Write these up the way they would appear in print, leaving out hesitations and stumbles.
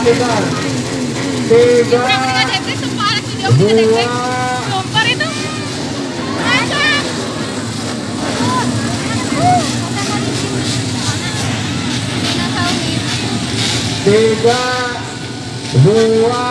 perhatikan. 3, 2, Sumpah itu. tiga, dua,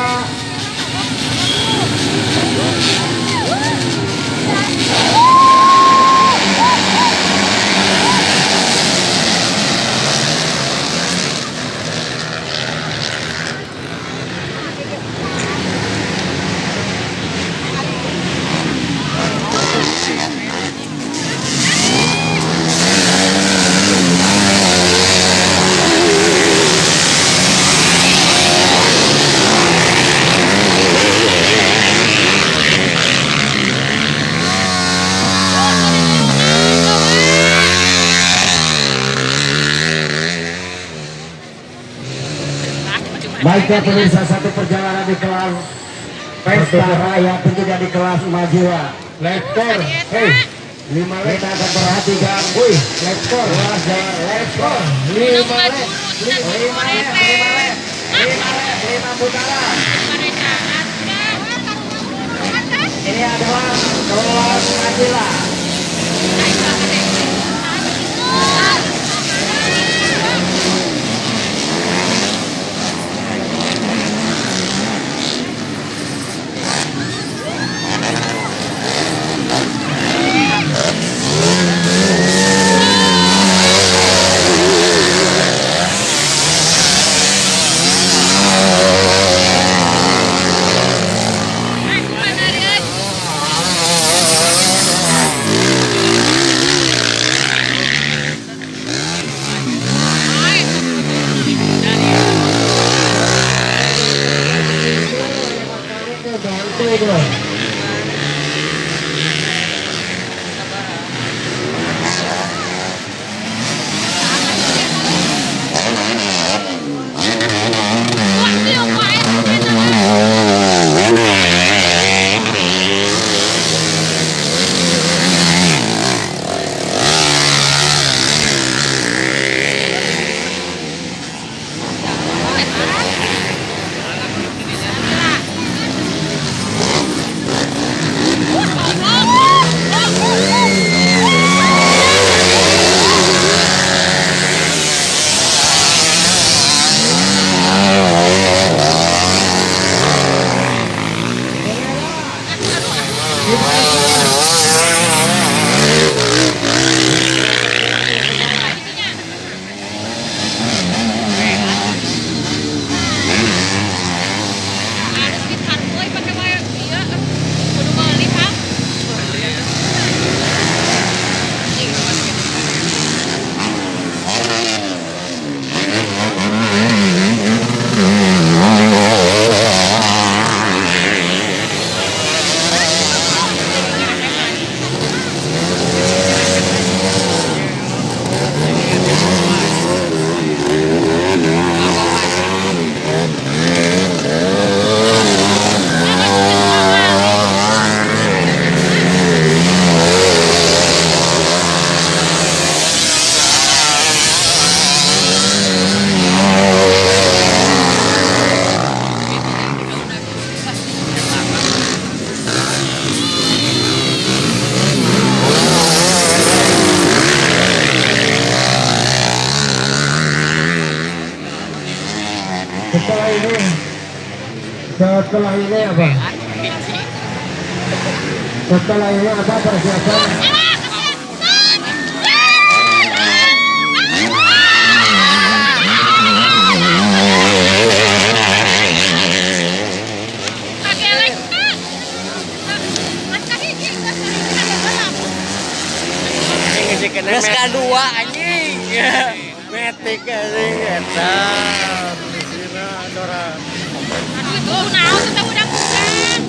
baiklah pemirsa, satu perjalanan di kelas pesta raya, tentunya di kelas Majua. Lektor, lima kita akan perhatikan, lektor, lektor, 5 putaran. Ini adalah kelas Najila. Setelah ini apa? Setelah ini apa persiapan? Gas kedua anjing. Metik anjing eta. Di sini ada. Aduh itu naon kita udah kurang.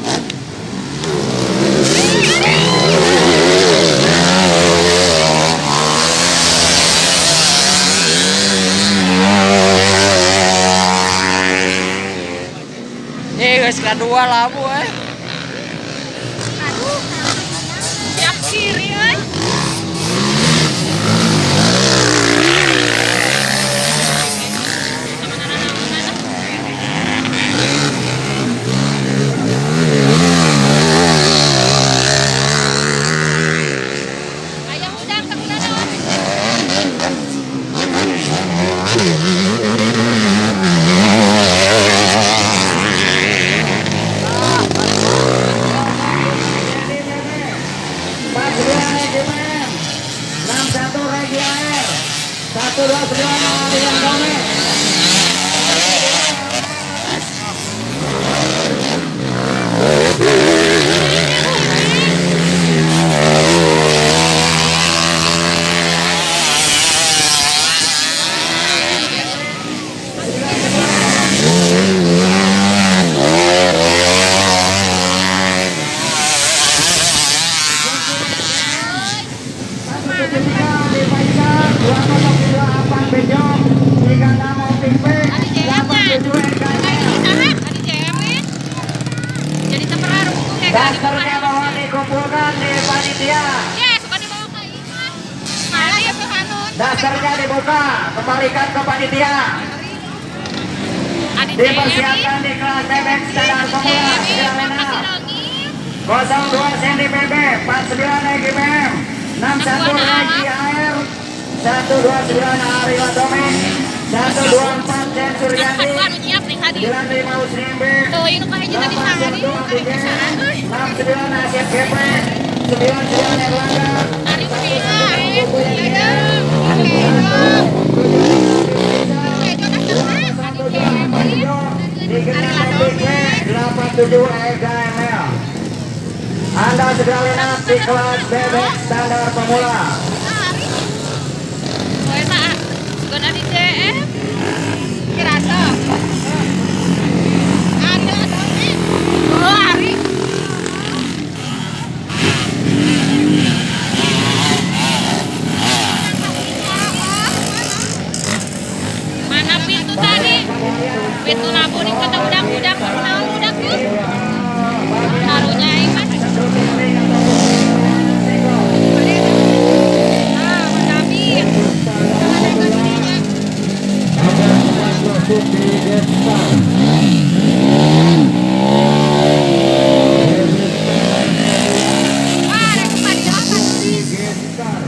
Gas kedua labu Aduh. Siap kiri euy. 129 Arya Dome. Jadi terpengaruh buku kayak Dasternya mohon dikumpulkan di panitia. ya suka dibawa ke Iman. Malah ya Hanun. Dasternya dibuka, kembalikan ke panitia. Adik Dipersiapkan di kelas bebek standar pemula. Silakan. 02 CNDPB 49 EGBM 61 Haji AR 129 Arya Dome 124 Jen Suryadi Aduh nyiap nih tadi. 95 Usrimbe Tuh ini kok aja tadi sehari. 69 Asyik Geprek 99 Erlangga Hari ini Anda sudah lihat di kelas bebek standar pemula. Mana pintu tadi? Pintu